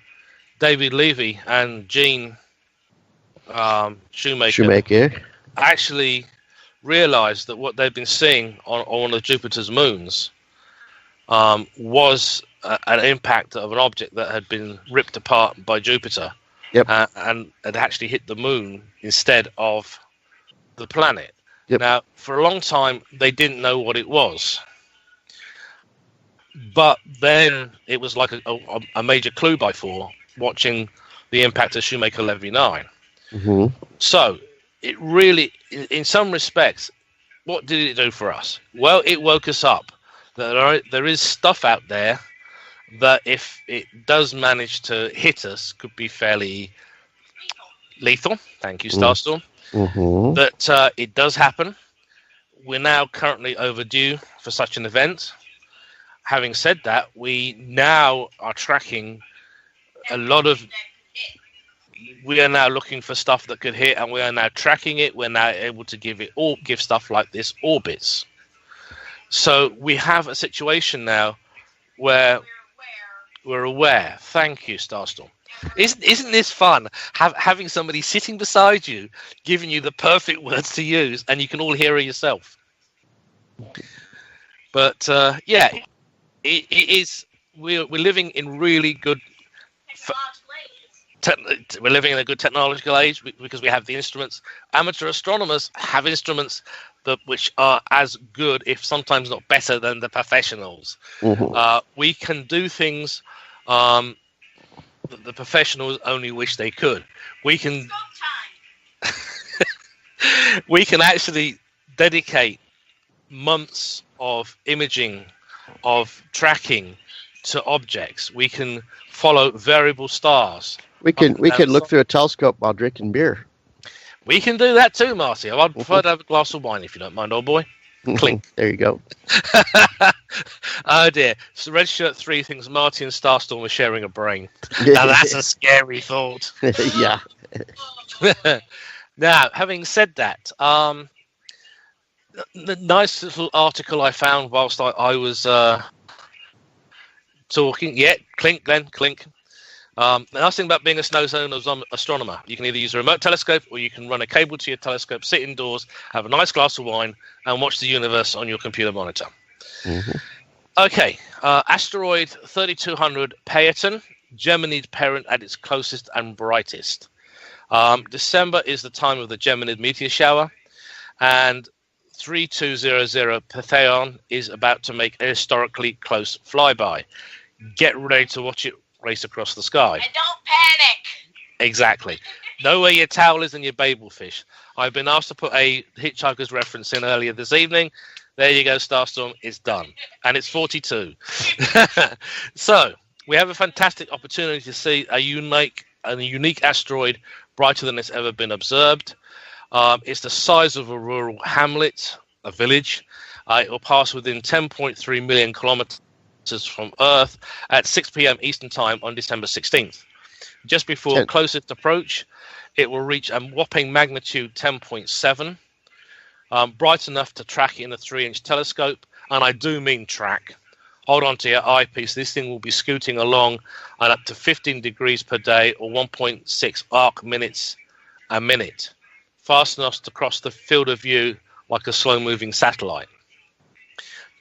F: David Levy and Gene Shoemaker actually realized that what they'd been seeing on one of Jupiter's moons was an impact of an object that had been ripped apart by Jupiter.
E: Yep.
F: And had actually hit the moon instead of the planet.
E: Yep.
F: Now, for a long time, they didn't know what it was. But then it was like a major clue by 4, watching the impact of Shoemaker Levy 9.
E: Mm-hmm.
F: So, it really, in some respects, what did it do for us? Well, it woke us up. There is stuff out there that if it does manage to hit us, could be fairly lethal. Thank you, Starstorm. Mm-hmm. That it does happen. We're now currently overdue for such an event. Having said that, we now are tracking a lot of... We are now looking for stuff that could hit, and we are now tracking it. We're now able to give stuff like this orbits. So we have a situation now where we're aware. Thank you, Starstorm. Isn't this fun? Having somebody sitting beside you, giving you the perfect words to use, and you can all hear it yourself. But yeah, it is. We're living in really good. We're living in a good technological age because we have the instruments. Amateur astronomers have instruments which are as good, if sometimes not better, than the professionals. Mm-hmm. We can do things that the professionals only wish they could. We can we can actually dedicate months of imaging, of tracking to objects. We can follow variable stars.
E: We can look through a telescope while drinking beer.
F: We can do that too, Marty. I'd prefer to have a glass of wine if you don't mind, old boy. Clink.
E: There you go.
F: Oh dear. So Red Shirt 3 thinks Marty and Starstorm are sharing a brain. Now that's a scary thought.
E: Yeah.
F: Now, having said that, the nice little article I found whilst I was talking. Yeah, clink, Glenn, clink. The nice thing about being a snow zone astronomer, you can either use a remote telescope or you can run a cable to your telescope, sit indoors, have a nice glass of wine, and watch the universe on your computer monitor. Mm-hmm. Okay, asteroid 3200 Phaeton, Geminid parent at its closest and brightest. December is the time of the Geminid meteor shower, and 3200 Phaeton is about to make a historically close flyby. Get ready to watch it race across the sky.
B: And don't panic.
F: Exactly. Know where your towel is and your babelfish. I've been asked to put a Hitchhiker's reference in earlier this evening. There you go, Starstorm. It's done. And it's 42. So, we have a fantastic opportunity to see a unique asteroid brighter than it's ever been observed. It's the size of a rural hamlet, a village. It will pass within 10.3 million kilometers from Earth at 6 p.m. Eastern Time on December 16th. Just before closest approach, it will reach a whopping magnitude 10.7, bright enough to track it in a 3-inch telescope, and I do mean track. Hold on to your eyepiece. This thing will be scooting along at up to 15 degrees per day, or 1.6 arc minutes a minute, fast enough to cross the field of view like a slow-moving satellite.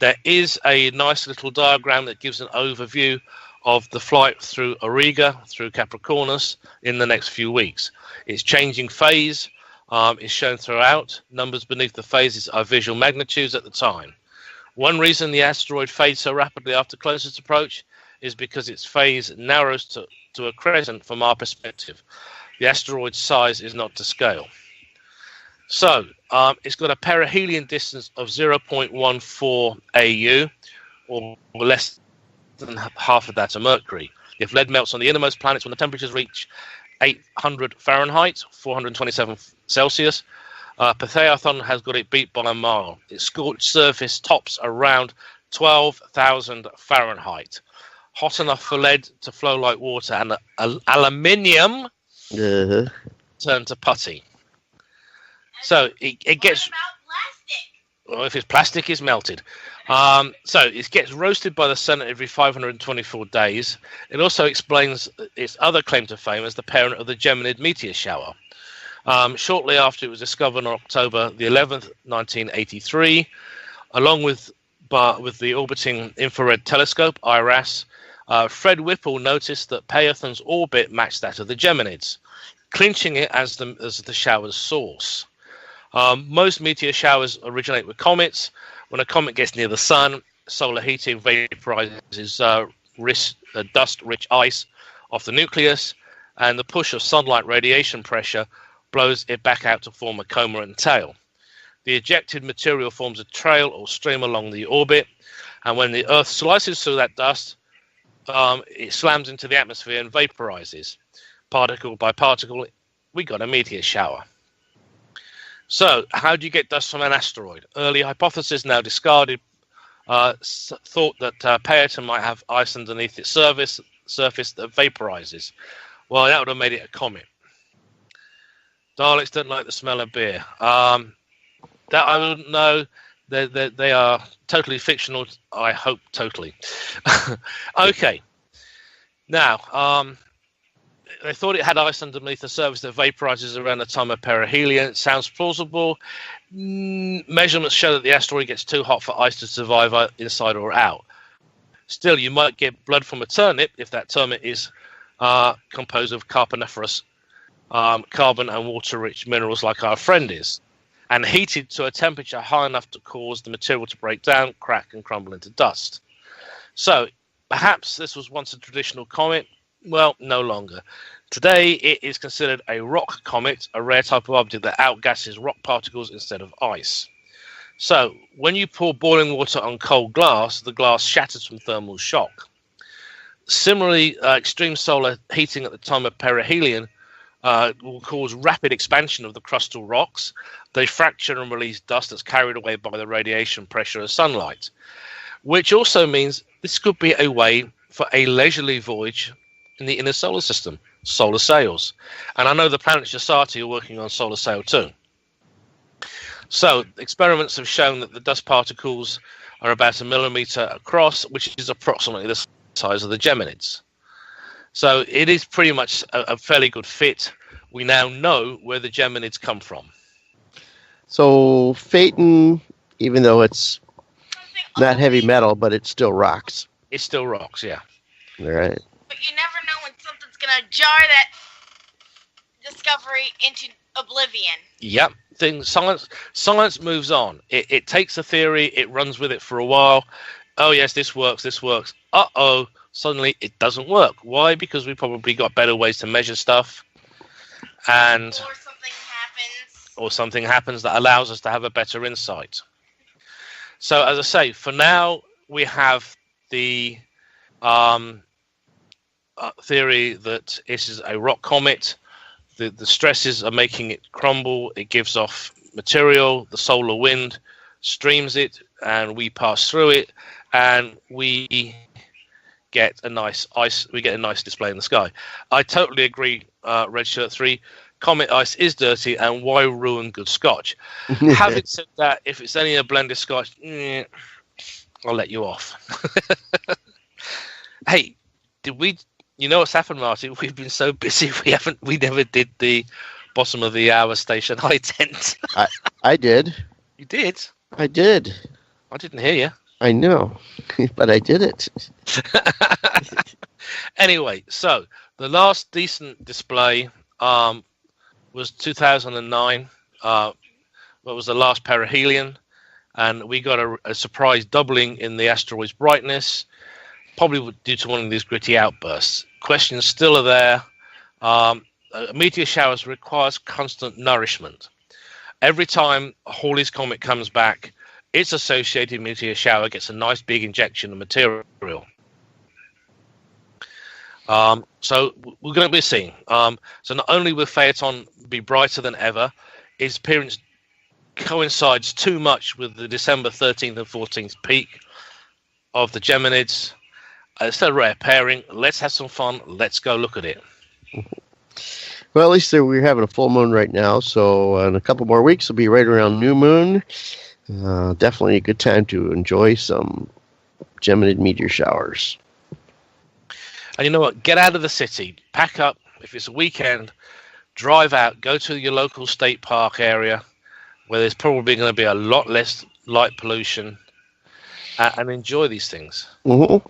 F: There is a nice little diagram that gives an overview of the flight through Auriga, through Capricornus, in the next few weeks. It's changing phase. Is shown throughout. Numbers beneath the phases are visual magnitudes at the time. One reason the asteroid fades so rapidly after closest approach is because its phase narrows to a crescent from our perspective. The asteroid's size is not to scale. So, it's got a perihelion distance of 0.14 AU, or less than half of that of Mercury. If lead melts on the innermost planets when the temperatures reach 800 Fahrenheit, 427 Celsius, Phaeton has got it beat by a mile. Its scorched surface tops around 12,000 Fahrenheit. Hot enough for lead to flow like water, and aluminium turn to putty. So it gets... Well, if it's plastic, it's melted. So it gets roasted by the sun every 524 days. It also explains its other claim to fame as the parent of the Geminid meteor shower. Shortly after it was discovered on October the 11th, 1983, along with the orbiting infrared telescope, IRAS, Fred Whipple noticed that Phaeton's orbit matched that of the Geminids, clinching it as the shower's source. Most meteor showers originate with comets. When a comet gets near the sun, solar heating vaporizes dust-rich ice off the nucleus, and the push of sunlight radiation pressure blows it back out to form a coma and tail. The ejected material forms a trail or stream along the orbit, and when the Earth slices through that dust, it slams into the atmosphere and vaporizes. Particle by particle, we got a meteor shower. So, how do you get dust from an asteroid? Early hypotheses, now discarded, thought that Phaeton might have ice underneath its surface that vaporizes. Well, that would have made it a comet. Daleks don't like the smell of beer. That I wouldn't know. They are totally fictional. I hope totally. Okay. Now, they thought it had ice underneath the surface that vaporizes around the time of perihelion. It sounds plausible. Measurements show that the asteroid gets too hot for ice to survive inside or out. Still, you might get blood from a turnip if that turnip is composed of carboniferous carbon and water-rich minerals like our friend is, and heated to a temperature high enough to cause the material to break down, crack, and crumble into dust. So, perhaps this was once a traditional comet. Well, no longer. Today, it is considered a rock comet, a rare type of object that outgasses rock particles instead of ice. So, when you pour boiling water on cold glass, the glass shatters from thermal shock. Similarly, extreme solar heating at the time of perihelion will cause rapid expansion of the crustal rocks. They fracture and release dust that's carried away by the radiation pressure of sunlight, which also means this could be a way for a leisurely voyage in the inner solar system, solar sails. And I know the Planet Society are working on solar sail too. So experiments have shown that the dust particles are about 1 millimeter across, which is approximately the size of the Geminids. So it is pretty much a fairly good fit. We now know where the Geminids come from.
E: So Phaeton, even though it's not heavy metal, but it still rocks.
F: It still rocks, yeah.
E: All right.
B: But you never know when something's going to jar that discovery into oblivion.
F: Yep. Science moves on. It takes a theory, it runs with it for a while. Oh, yes, this works. Uh-oh, suddenly it doesn't work. Why? Because we probably got better ways to measure stuff. And or something happens that allows us to have a better insight. So, as I say, for now, we have the theory that this is a rock comet. The stresses are making it crumble. It gives off material. The solar wind streams it, and we pass through it, and we get a nice display in the sky. I totally agree, Red Shirt 3. Comet ice is dirty, and why ruin good scotch? Having said that, if it's only a blended scotch, I'll let you off. Hey, did we? You know what's happened, Marty? We've been so busy. We never did the bottom of the hour station high tent.
E: I did.
F: You did?
E: I did.
F: I didn't hear you.
E: I know, but I did it.
F: Anyway, so the last decent display was 2009. What was the last perihelion, and we got a surprise doubling in the asteroid's brightness, probably due to one of these gritty outbursts. Questions still are there. A meteor shower requires constant nourishment. Every time Halley's Comet comes back, its associated meteor shower gets a nice big injection of material. So we're going to be seeing. So not only will Phaeton be brighter than ever, its appearance coincides too much with the December 13th and 14th peak of the Geminids. It's a rare pairing. Let's have some fun. Let's go look at it.
E: Well, at least we're having a full moon right now, so in a couple more weeks it'll be right around new moon. Definitely a good time to enjoy some Geminid meteor showers.
F: And you know what? Get out of the city. Pack up. If it's a weekend, drive out. Go to your local state park area where there's probably going to be a lot less light pollution, and enjoy these things.
E: Mm-hmm.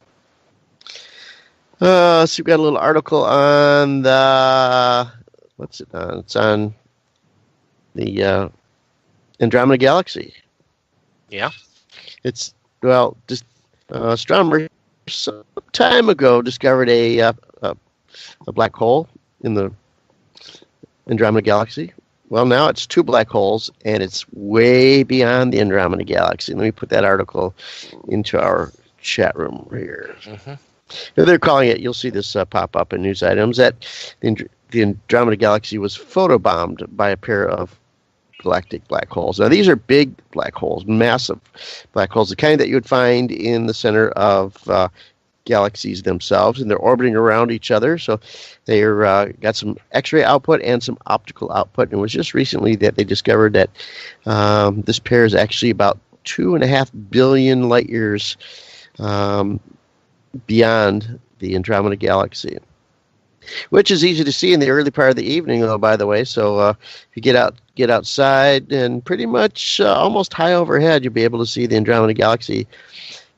E: So we've got a little article on the... What's it on? It's on the Andromeda Galaxy.
F: Yeah.
E: It's, well, just astronomers some time ago discovered a black hole in the Andromeda Galaxy. Well, now it's two black holes, and it's way beyond the Andromeda Galaxy. Let me put that article into our chat room here. Mm-hmm. They're calling it, you'll see this pop up in news items, that the Andromeda Galaxy was photobombed by a pair of galactic black holes. Now, these are big black holes, massive black holes, the kind that you would find in the center of galaxies themselves, and they're orbiting around each other. So they're got some X-ray output and some optical output. And it was just recently that they discovered that this pair is actually about 2.5 billion light years beyond the Andromeda Galaxy, which is easy to see in the early part of the evening, though, by the way. So if you get outside, and pretty much almost high overhead, you'll be able to see the Andromeda Galaxy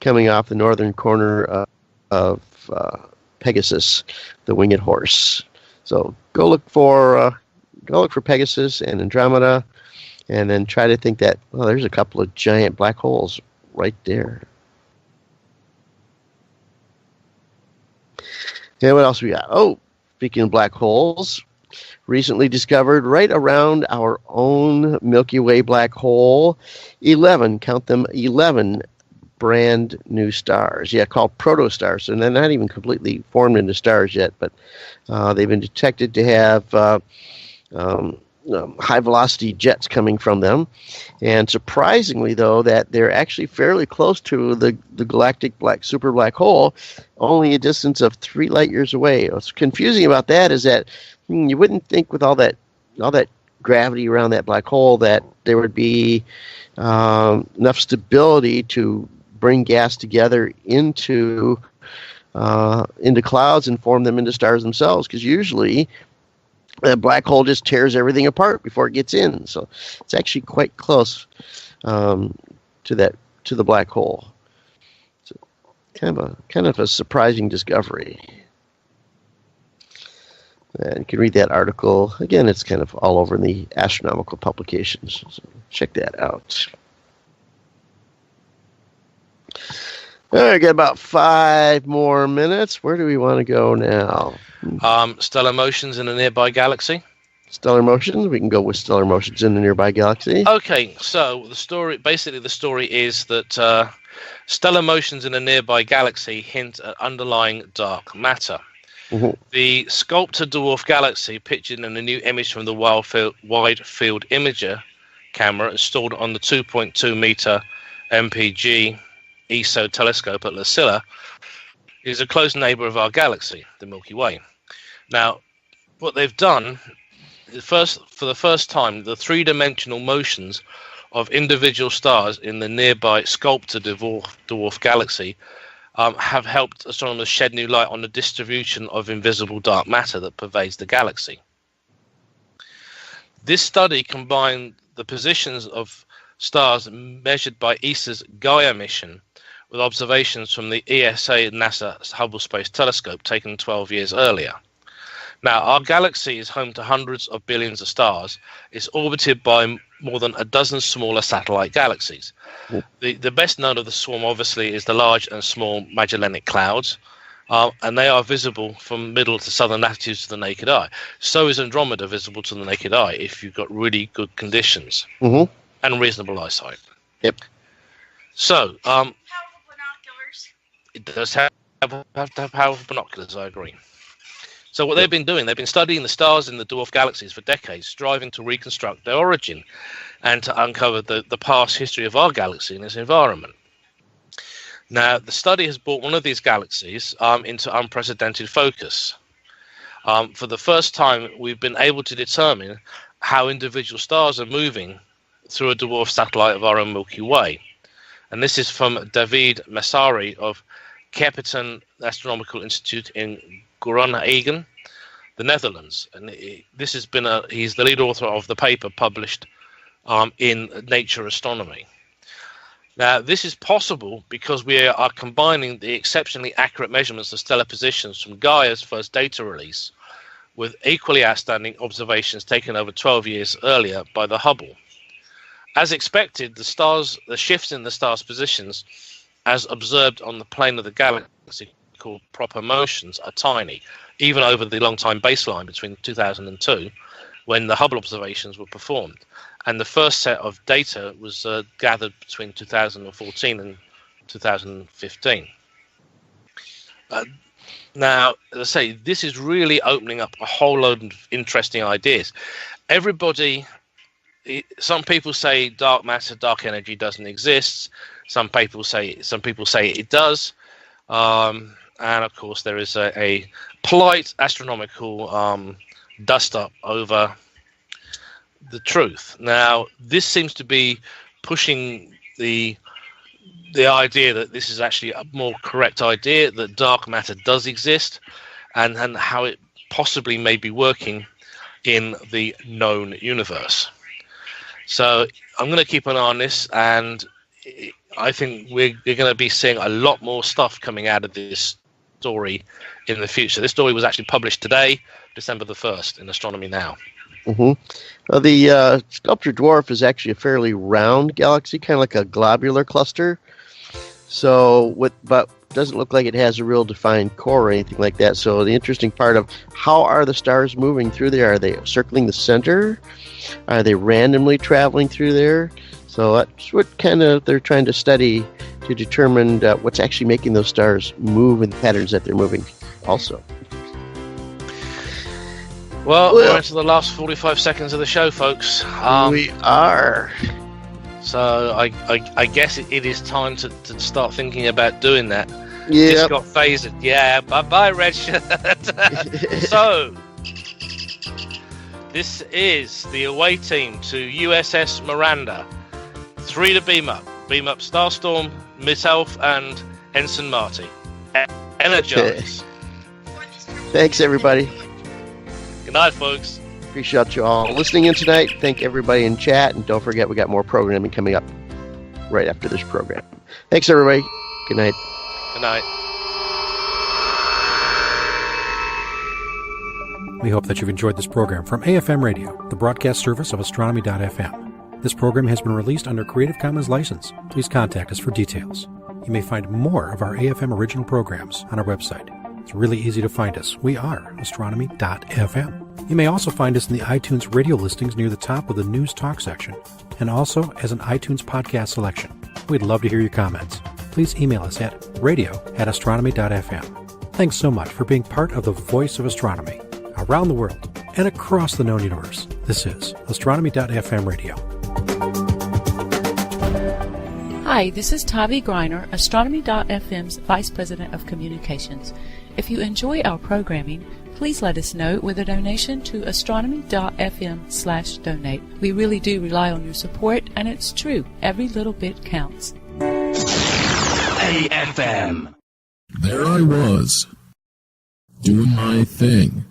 E: coming off the northern corner of Pegasus, the winged horse. So go look for Pegasus and Andromeda, and then try to think that, well, there's a couple of giant black holes right there. And what else we got? Oh, speaking of black holes, recently discovered right around our own Milky Way black hole, 11, count them, 11 brand new stars. Yeah, called protostars. And they're not even completely formed into stars yet, but they've been detected to have high velocity jets coming from them. And surprisingly, though, that they're actually fairly close to the galactic super black hole, only a distance of 3 light years away. What's confusing about that is that you wouldn't think with all that gravity around that black hole that there would be enough stability to bring gas together into clouds and form them into stars themselves, because usually a black hole just tears everything apart before it gets in. So it's actually quite close to the black hole. kind of a surprising discovery. And you can read that article. Again, it's kind of all over in the astronomical publications. So check that out. All right, got about 5 more minutes. Where do we want to go now?
F: Stellar motions in a nearby galaxy.
E: Stellar motions. We can go with stellar motions in a nearby galaxy.
F: Okay, so the story is that stellar motions in a nearby galaxy hint at underlying dark matter. Mm-hmm. The Sculptor dwarf galaxy, pictured in a new image from the Wide Field Imager camera installed on the 2.2 meter MPG ESO telescope at La Silla, is a close neighbor of our galaxy, the Milky Way. Now, what they've done, for the first time, the three-dimensional motions of individual stars in the nearby Sculptor dwarf galaxy have helped astronomers shed new light on the distribution of invisible dark matter that pervades the galaxy. This study combined the positions of stars measured by ESA's Gaia mission with observations from the ESA NASA Hubble Space Telescope taken 12 years earlier. Now, our galaxy is home to hundreds of billions of stars. It's orbited by more than a dozen smaller satellite galaxies. The best known of the swarm, obviously, is the Large and Small Magellanic Clouds, and they are visible from middle to southern latitudes to the naked eye. So is Andromeda visible to the naked eye if you've got really good conditions and reasonable eyesight.
E: Yep.
F: So,
B: Powerful binoculars.
F: it does have to have powerful binoculars, I agree. So what they've been doing, they've been studying the stars in the dwarf galaxies for decades, striving to reconstruct their origin and to uncover the past history of our galaxy and its environment. Now, the study has brought one of these galaxies into unprecedented focus. For the first time, we've been able to determine how individual stars are moving through a dwarf satellite of our own Milky Way. And this is from David Messari of Capiten Astronomical Institute in Groningen, the Netherlands, and this has been he's the lead author of the paper published in Nature Astronomy. Now, this is possible because we are combining the exceptionally accurate measurements of stellar positions from Gaia's first data release with equally outstanding observations taken over 12 years earlier by the Hubble. As expected, the shifts in the stars' positions, as observed on the plane of the galaxy, called proper motions, are tiny, even over the long-time baseline between 2002, when the Hubble observations were performed. And the first set of data was gathered between 2014 and 2015. Now, as I say, this is really opening up a whole load of interesting ideas. Some people say dark matter, dark energy doesn't exist. Some people say it does. And of course, there is a polite astronomical dust-up over the truth. Now, this seems to be pushing the idea that this is actually a more correct idea, that dark matter does exist, and how it possibly may be working in the known universe. So I'm going to keep an eye on this, and I think we're going to be seeing a lot more stuff coming out of this story in the future. This story was actually published today, December the 1st, in Astronomy Now. Well,
E: the Sculptor dwarf is actually a fairly round galaxy, kind of like a globular cluster. But doesn't look like it has a real defined core or anything like that. So the interesting part of how are the stars moving through there? Are they circling the center? Are they randomly traveling through there? So that's what kind of they're trying to study to determine what's actually making those stars move in the patterns that they're moving also.
F: Well, we're into the last 45 seconds of the show, folks.
E: We are.
F: So I guess it is time to start thinking about doing that.
E: Yeah.
F: Just got phasered. Yeah, bye-bye, Red Shirt. So, this is the away team to USS Miranda. 3 to beam up. Beam up Starstorm, Miss Elf, and Ensign Marty. Energize.
E: Thanks, everybody.
F: Good night, folks.
E: Appreciate you all listening in tonight. Thank everybody in chat. And don't forget, we got more programming coming up right after this program. Thanks, everybody. Good night.
F: Good night.
G: We hope that you've enjoyed this program from AFM Radio, the broadcast service of Astronomy.FM. This program has been released under Creative Commons license. Please contact us for details. You may find more of our AFM original programs on our website. It's really easy to find us. We are Astronomy.FM. You may also find us in the iTunes radio listings near the top of the News Talk section, and also as an iTunes podcast selection. We'd love to hear your comments. Please email us at radio@astronomy.fm. Thanks so much for being part of the voice of astronomy around the world and across the known universe. This is Astronomy.FM Radio.
A: Hi, this is Tavi Greiner, Astronomy.FM's Vice President of Communications. If you enjoy our programming, please let us know with a donation to Astronomy.FM/donate. We really do rely on your support, and it's true. Every little bit counts.
H: AFM.
I: There I was, doing my thing.